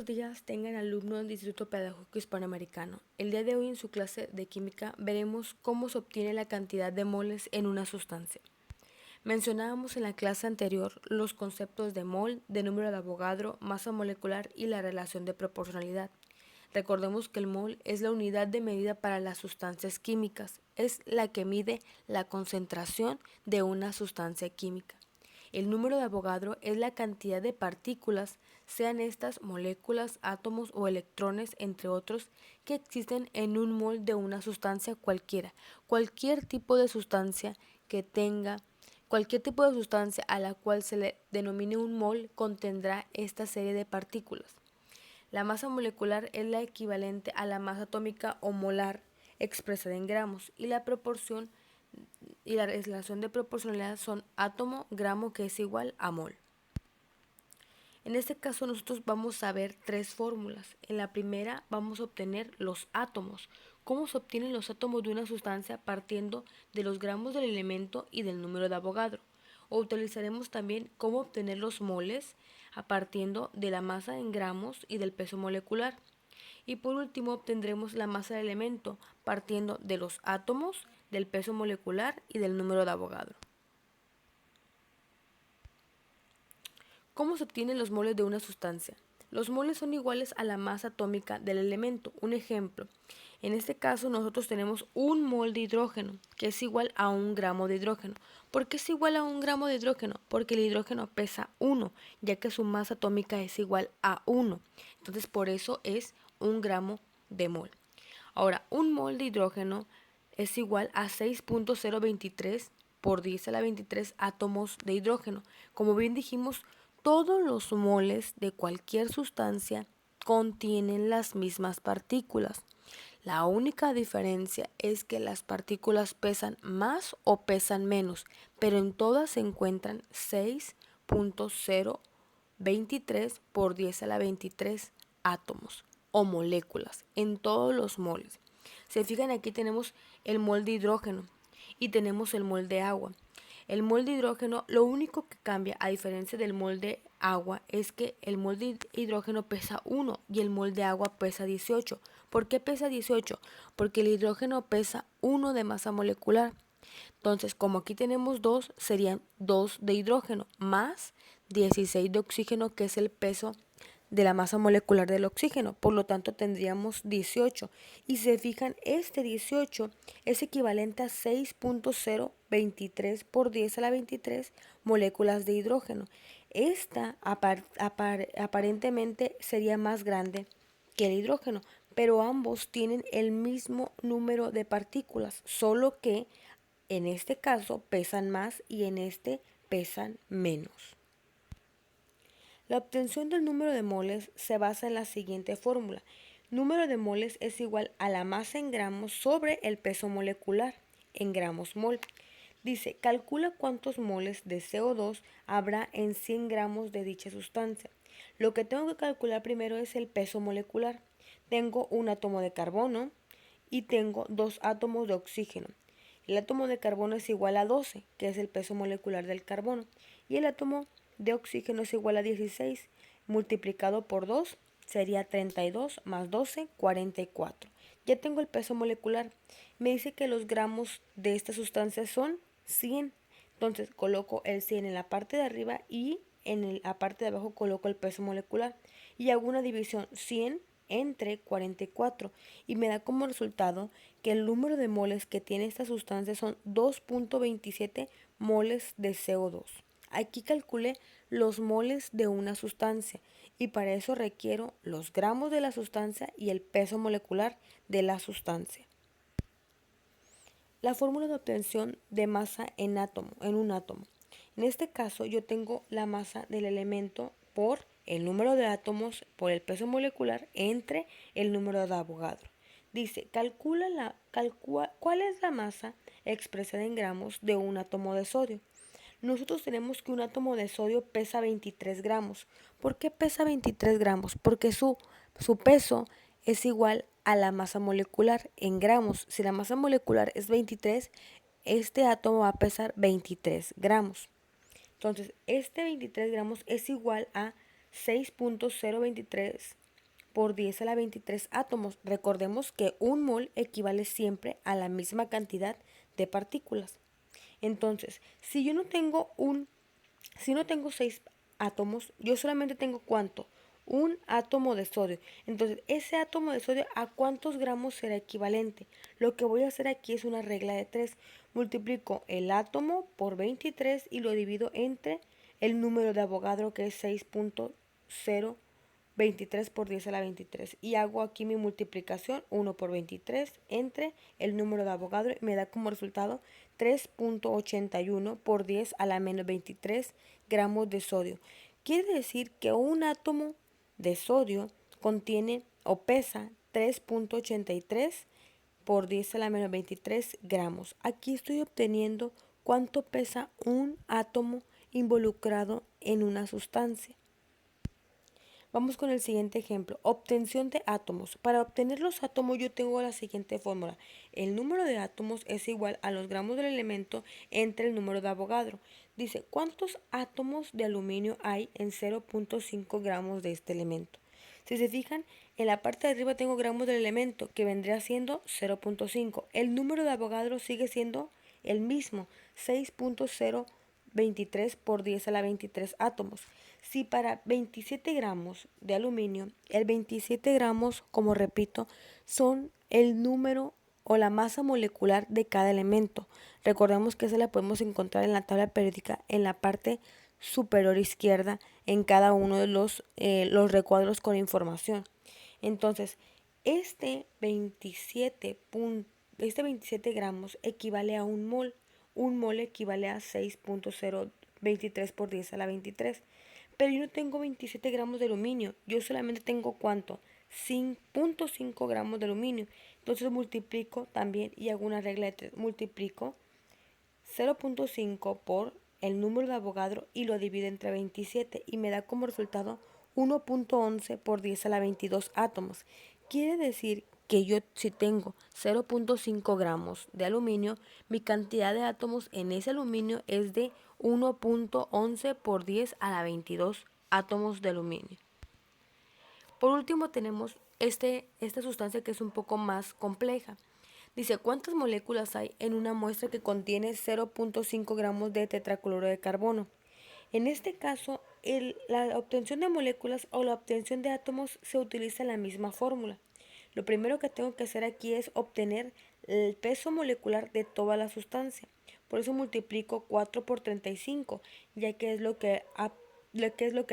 buenos días tengan alumnos del Instituto Pedagógico Hispanoamericano. El día de hoy en su clase de química veremos cómo se obtiene la cantidad de moles en una sustancia. Mencionábamos en la clase anterior los conceptos de mol, de número de Avogadro, masa molecular y la relación de proporcionalidad. Recordemos que el mol es la unidad de medida para las sustancias químicas, es la que mide la concentración de una sustancia química. El número de Avogadro es la cantidad de partículas, sean estas moléculas, átomos o electrones, entre otros, que existen en un mol de una sustancia cualquiera. Cualquier tipo de sustancia a la cual se le denomine un mol contendrá esta serie de partículas. La masa molecular es la equivalente a la masa atómica o molar expresada en gramos y la proporción y la relación de proporcionalidad son átomo-gramo, que es igual a mol. En este caso nosotros vamos a ver tres fórmulas. En la primera vamos a obtener los átomos. ¿Cómo se obtienen los átomos de una sustancia? Partiendo de los gramos del elemento y del número de Avogadro. O utilizaremos también cómo obtener los moles partiendo de la masa en gramos y del peso molecular. Y por último obtendremos la masa del elemento partiendo de los átomos, del peso molecular y del número de Avogadro. ¿Cómo se obtienen los moles de una sustancia? Los moles son iguales a la masa atómica del elemento. Un ejemplo, en este caso nosotros tenemos un mol de hidrógeno, que es igual a 1 gramo de hidrógeno. ¿Por qué es igual a 1 gramo de hidrógeno? Porque el hidrógeno pesa 1, ya que su masa atómica es igual a 1. Entonces por eso es 1 gramo de mol. Ahora, un mol de hidrógeno es igual a 6.023 por 10 a la 23 átomos de hidrógeno. Como bien dijimos, todos los moles de cualquier sustancia contienen las mismas partículas. La única diferencia es que las partículas pesan más o pesan menos, pero en todas se encuentran 6.023 por 10 a la 23 átomos o moléculas en todos los moles. Se fijan, aquí tenemos el mol de hidrógeno y tenemos el mol de agua. El mol de hidrógeno, lo único que cambia a diferencia del mol de agua es que el mol de hidrógeno pesa 1 y el mol de agua pesa 18. ¿Por qué pesa 18? Porque el hidrógeno pesa 1 de masa molecular. Entonces, como aquí tenemos 2, serían 2 de hidrógeno más 16 de oxígeno, que es el peso de la masa molecular del oxígeno. Por lo tanto, tendríamos 18. Y si se fijan, este 18 es equivalente a 6.023 por 10 a la 23 moléculas de hidrógeno. Esta aparentemente sería más grande que el hidrógeno, pero ambos tienen el mismo número de partículas, solo que en este caso pesan más y en este pesan menos. La obtención del número de moles se basa en la siguiente fórmula. Número de moles es igual a la masa en gramos sobre el peso molecular en gramos mol. Dice, calcula cuántos moles de CO2 habrá en 100 gramos de dicha sustancia. Lo que tengo que calcular primero es el peso molecular. Tengo un átomo de carbono y tengo 2 átomos de oxígeno. El átomo de carbono es igual a 12, que es el peso molecular del carbono, y el átomo de oxígeno es igual a 16, multiplicado por 2 sería 32 más 12, 44. Ya tengo el peso molecular. Me dice que los gramos de esta sustancia son 100. Entonces coloco el 100 en la parte de arriba y en la parte de abajo coloco el peso molecular. Y hago una división 100 entre 44 y me da como resultado que el número de moles que tiene esta sustancia son 2.27 moles de CO2. Aquí calculé los moles de una sustancia y para eso requiero los gramos de la sustancia y el peso molecular de la sustancia. La fórmula de obtención de masa en un átomo. En este caso yo tengo la masa del elemento por el número de átomos por el peso molecular entre el número de Avogadro. Dice, ¿cuál es la masa expresada en gramos de un átomo de sodio? Nosotros tenemos que un átomo de sodio pesa 23 gramos. ¿Por qué pesa 23 gramos? Porque su peso es igual a la masa molecular en gramos. Si la masa molecular es 23, este átomo va a pesar 23 gramos. Entonces, este 23 gramos es igual a 6.023 por 10 a la 23 átomos. Recordemos que un mol equivale siempre a la misma cantidad de partículas. Entonces, si no tengo 6 átomos, yo solamente tengo ¿cuánto? Un átomo de sodio. Entonces, ese átomo de sodio, ¿a cuántos gramos será equivalente? Lo que voy a hacer aquí es una regla de 3. Multiplico el átomo por 23 y lo divido entre el número de Avogadro, que es 6.023 por 10 a la 23. Y hago aquí mi multiplicación, 1 por 23, entre el número de Avogadro, y me da como resultado 3.81 por 10 a la menos 23 gramos de sodio. Quiere decir que un átomo de sodio contiene o pesa 3.83 por 10 a la menos 23 gramos. Aquí estoy obteniendo cuánto pesa un átomo involucrado en una sustancia. Vamos con el siguiente ejemplo. Obtención de átomos. Para obtener los átomos yo tengo la siguiente fórmula. El número de átomos es igual a los gramos del elemento entre el número de Avogadro. Dice, ¿cuántos átomos de aluminio hay en 0.5 gramos de este elemento? Si se fijan, en la parte de arriba tengo gramos del elemento, que vendría siendo 0.5. El número de Avogadro sigue siendo el mismo, 6.023 por 10 a la 23 átomos. Si para 27 gramos de aluminio, el 27 gramos, como repito, son el número o la masa molecular de cada elemento. Recordemos que esa la podemos encontrar en la tabla periódica en la parte superior izquierda en cada uno de los recuadros con información. Entonces, este 27 gramos equivale a un mol. Un mol equivale a 6.023 por 10 a la 23. Pero yo no tengo 27 gramos de aluminio. Yo solamente tengo ¿cuánto? 5.5 gramos de aluminio. Entonces multiplico también y hago una regla de 3. Multiplico 0.5 por el número de Avogadro y lo divido entre 27 y me da como resultado 1.11 por 10 a la 22 átomos. Quiere decir que yo si tengo 0.5 gramos de aluminio, mi cantidad de átomos en ese aluminio es de 1.11 por 10 a la 22 átomos de aluminio. Por último tenemos esta sustancia que es un poco más compleja. Dice, ¿cuántas moléculas hay en una muestra que contiene 0.5 gramos de tetracloruro de carbono? En este caso, la obtención de moléculas o la obtención de átomos se utiliza la misma fórmula. Lo primero que tengo que hacer aquí es obtener el peso molecular de toda la sustancia. Por eso multiplico 4 por 35, ya que es lo que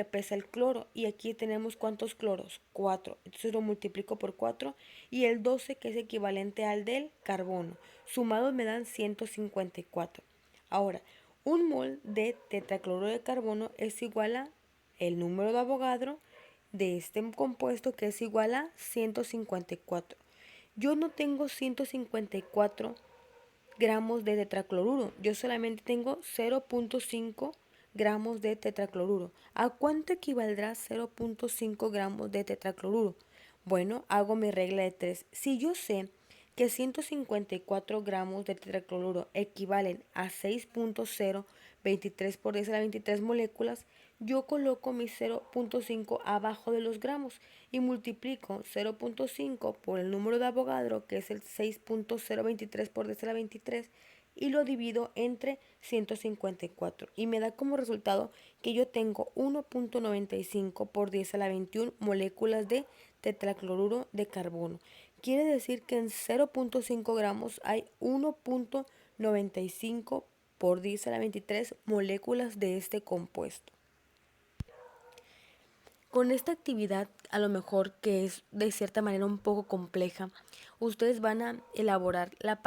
pesa el cloro. Y aquí tenemos ¿cuántos cloros? 4. Entonces lo multiplico por 4 y el 12, que es equivalente al del carbono. Sumados me dan 154. Ahora, un mol de tetracloruro de carbono es igual a el número de Avogadro de este compuesto, que es igual a 154. Yo no tengo 154 gramos de tetracloruro, yo solamente tengo 0.5 gramos de tetracloruro. ¿A cuánto equivaldrá 0.5 gramos de tetracloruro? Bueno, hago mi regla de 3. Si yo sé que 154 gramos de tetracloruro equivalen a 6.023 por 10 a la 23 moléculas, yo coloco mi 0.5 abajo de los gramos y multiplico 0.5 por el número de Avogadro, que es el 6.023 por 10 a la 23, y lo divido entre 154 y me da como resultado que yo tengo 1.95 por 10 a la 21 moléculas de tetracloruro de carbono. Quiere decir que en 0.5 gramos hay 1.95 por 10 a la 23 moléculas de este compuesto. Con esta actividad, a lo mejor que es de cierta manera un poco compleja, ustedes van a elaborar la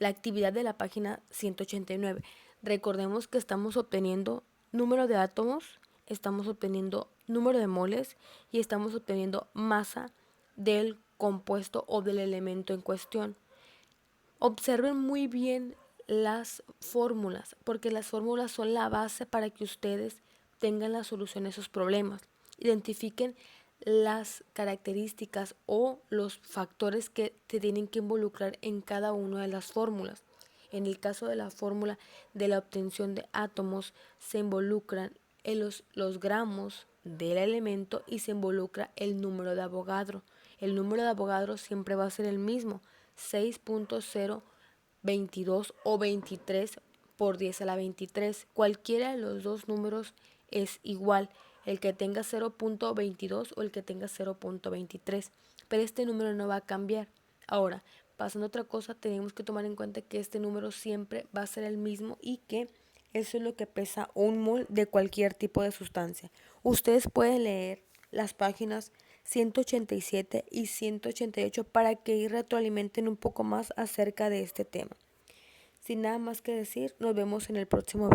actividad de la página 189. Recordemos que estamos obteniendo número de átomos, estamos obteniendo número de moles y estamos obteniendo masa del compuesto o del elemento en cuestión. Observen muy bien las fórmulas, porque las fórmulas son la base para que ustedes tengan la solución a esos problemas. Identifiquen las características o los factores que se tienen que involucrar en cada una de las fórmulas. En el caso de la fórmula de la obtención de átomos se involucran en los gramos del elemento y se involucra el número de Avogadro. El número de Avogadro siempre va a ser el mismo, 6.022 o 23 por 10 a la 23. Cualquiera de los dos números es igual, el que tenga 0.22 o el que tenga 0.23, pero este número no va a cambiar. Ahora, pasando a otra cosa, tenemos que tomar en cuenta que este número siempre va a ser el mismo y que eso es lo que pesa un mol de cualquier tipo de sustancia. Ustedes pueden leer las páginas 187 y 188 para que retroalimenten un poco más acerca de este tema. Sin nada más que decir, nos vemos en el próximo video.